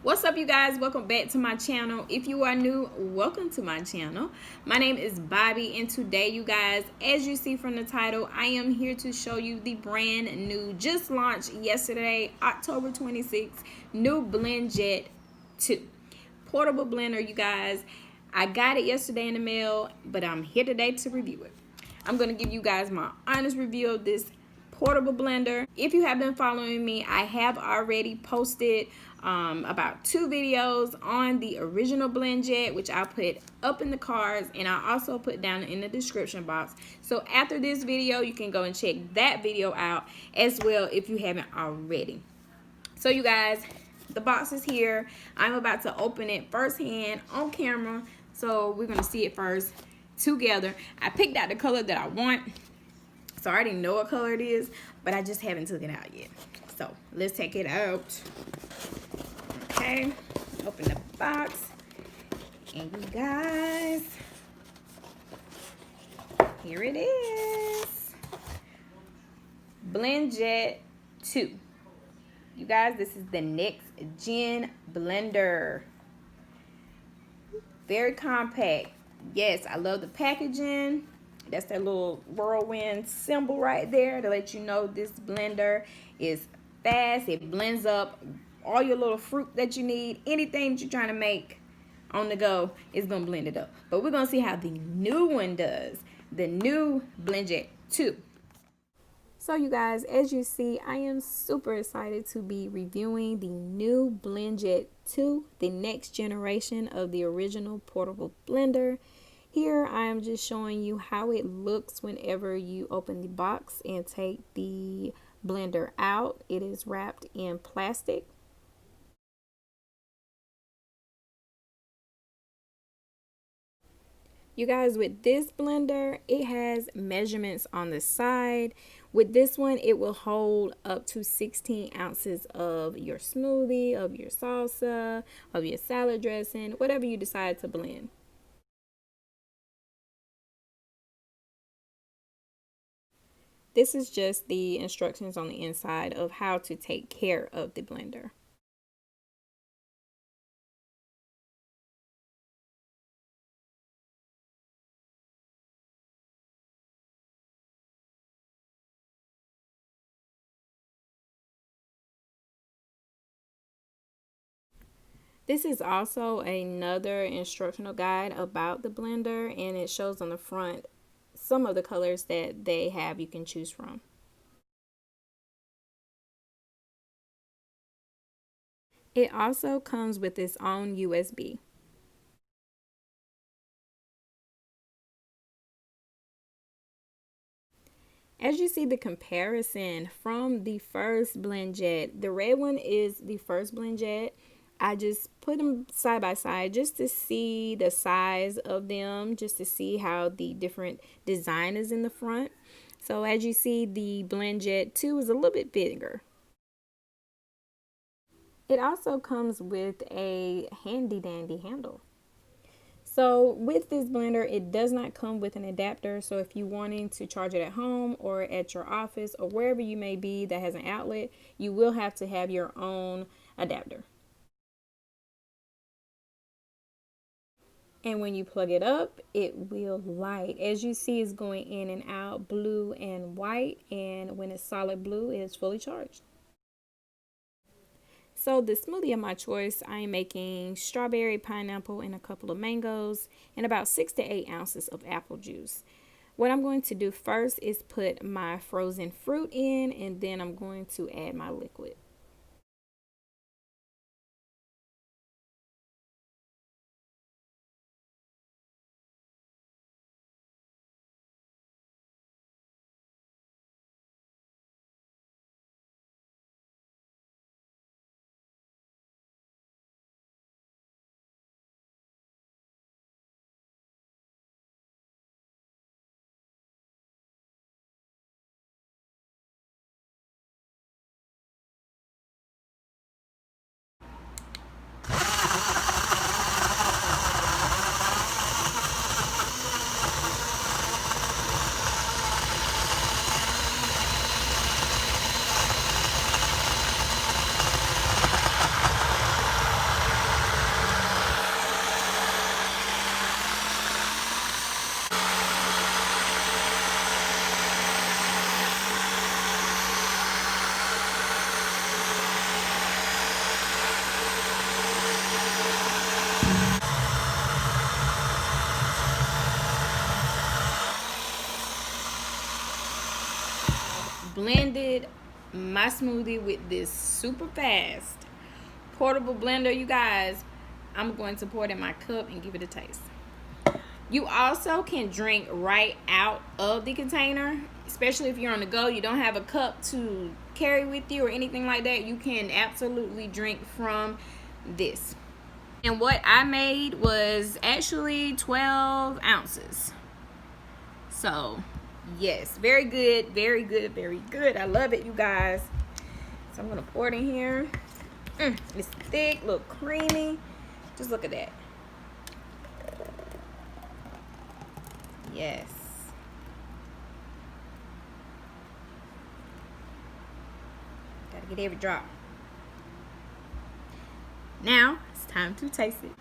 What's up, you guys? Welcome back to my channel. If you are new, welcome to my channel. My name is Bobby, and today, you guys, as you see from the title, I am here to show you the brand new, just launched yesterday, October 26th, new BlendJet 2 portable blender. You guys, I got it yesterday in the mail, but I'm here today to review it. I'm going to give you guys my honest review of this portable blender. If you have been following me, I have already posted about 2 videos on the original BlendJet, which I'll put up in the cards, and I'll also put down in the description box. So after this video, you can go and check that video out as well if you haven't already. So you guys, the box is here. I'm about to open it firsthand on camera, so we're going to see it first together. I picked out the color that I want, so I already know what color it is, but I just haven't took it out yet. So let's take it out. Okay, open the box, and you guys, here it is, BlendJet 2. You guys, this is the next gen blender. Very compact. Yes, I love the packaging. That's that little whirlwind symbol right there to let you know this blender is fast. It blends up all your little fruit that you need. Anything that you're trying to make on the go is going to blend it up. But we're going to see how the new one does. The new BlendJet 2. So you guys, as you see, I am super excited to be reviewing the new BlendJet 2, the next generation of the original portable blender. Here I am just showing you how it looks whenever you open the box and take the blender out. It is wrapped in plastic. You guys, with this blender, it has measurements on the side. With this one, it will hold up to 16 ounces of your smoothie, of your salsa, of your salad dressing, whatever you decide to blend. This is just the instructions on the inside of how to take care of the blender. This is also another instructional guide about the blender, and it shows on the front some of the colors that they have you can choose from. It also comes with its own USB. As you see the comparison from the first BlendJet, the red one is the first BlendJet. I just put them side by side just to see the size of them, just to see how the different design is in the front. So as you see, the BlendJet 2 is a little bit bigger. It also comes with a handy dandy handle. So with this blender, it does not come with an adapter. So if you're wanting to charge it at home or at your office or wherever you may be that has an outlet, you will have to have your own adapter. And when you plug it up, it will light. As you see, it's going in and out, blue and white. And when it's solid blue, it's fully charged. So the smoothie of my choice, I am making strawberry, pineapple, and a couple of mangoes, and about 6 to 8 ounces of apple juice. What I'm going to do first is put my frozen fruit in, and then I'm going to add my liquid. my smoothie with this super fast portable blender, you guys. I'm going to pour it in my cup and give it a taste. You also can drink right out of the container, especially if you're on the go, you don't have a cup to carry with you or anything like that. You can absolutely drink from this. And what I made was actually 12 ounces. So yes, very good, very good, very good. I love it, you guys. So I'm gonna pour it in here. It's thick, look creamy. Just look at that. Yes. Gotta get every drop. Now it's time to taste it.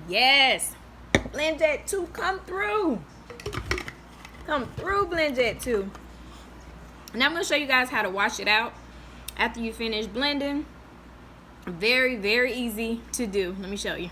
Yes. BlendJet 2, come through. Come through, BlendJet 2. Now I'm going to show you guys how to wash it out after you finish blending. Very, very easy to do. Let me show you.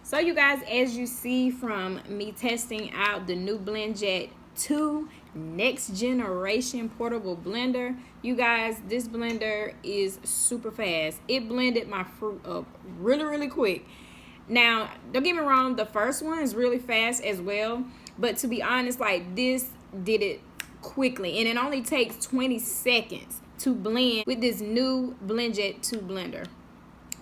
So you guys, as you see from me testing out the new BlendJet 2 next generation portable blender, you guys, this blender is super fast. It blended my fruit up really quick. Now don't get me wrong, the first one is really fast as well, but to be honest, like, this did it quickly, and it only takes 20 seconds to blend with this new BlendJet 2 blender.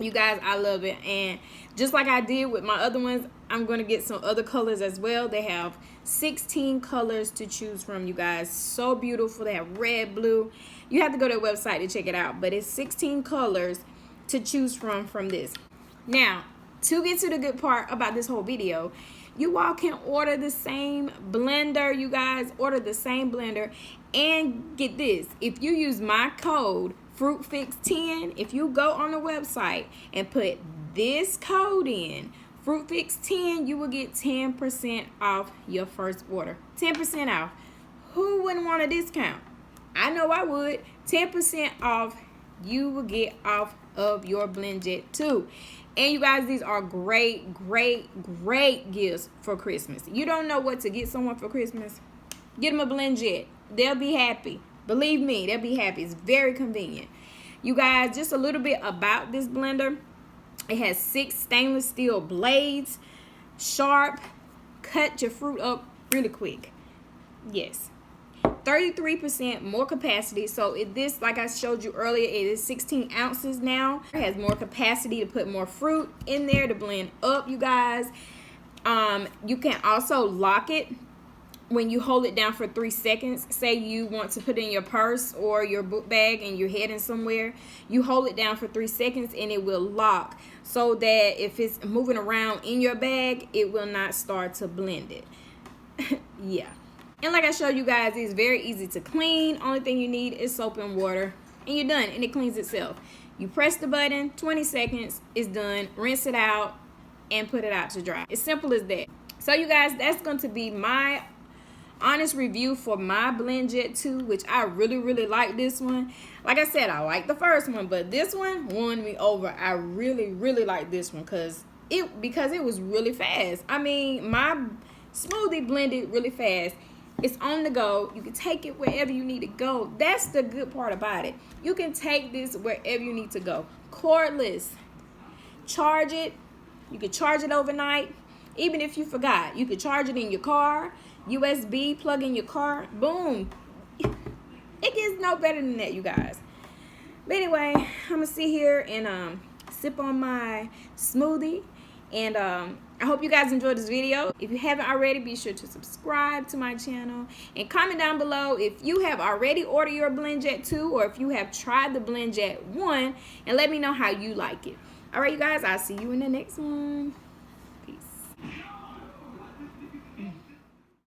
You guys, I love it. And just like I did with my other ones, I'm going to get some other colors as well. They have 16 colors to choose from, you guys. So beautiful. They have red, blue. You have to go to their website to check it out, but it's 16 colors to choose from this. Now, to get to the good part about this whole video, you all can order the same blender, you guys. Order the same blender, and get this, if you use my code FruitFix10, if you go on the website and put this code in, FruitFix10, you will get 10% off your first order. 10% off. Who wouldn't want a discount? I know I would. 10% off you will get off of your BlendJet 2. And you guys, these are great gifts for Christmas. You don't know what to get someone for Christmas? Get them a BlendJet. They'll be happy. Believe me, they'll be happy. It's very convenient. You guys, just a little bit about this blender. It has 6 stainless steel blades. Sharp. Cut your fruit up really quick. Yes. 33% more capacity. So this, like I showed you earlier, it is 16 ounces now. It has more capacity to put more fruit in there to blend up, you guys. You can also lock it when you hold it down for 3 seconds. Say you want to put it in your purse or your book bag and you're heading somewhere, you hold it down for 3 seconds and it will lock, so that if it's moving around in your bag, it will not start to blend it. Yeah. And like I showed you guys, it's very easy to clean. Only thing you need is soap and water, and you're done, and it cleans itself. You press the button, 20 seconds, it's done. Rinse it out and put it out to dry. It's simple as that. So you guys, that's going to be my honest review for my BlendJet 2, which I really like this one. Like I said, I like the first one, but this one won me over. I really like this one because it was really fast. I mean, my smoothie blended really fast. It's on the go. You can take it wherever you need to go. That's the good part about it. You can take this wherever you need to go. Cordless. Charge it. You can charge it overnight. Even if you forgot, you could charge it in your car. USB, plug in your car. Boom. It gets no better than that, you guys. But anyway, I'm going to sit here and sip on my smoothie. And I hope you guys enjoyed this video. If you haven't already, be sure to subscribe to my channel and comment down below if you have already ordered your BlendJet 2 or if you have tried the BlendJet 1, and let me know how you like it. All right, you guys, I'll see you in the next one.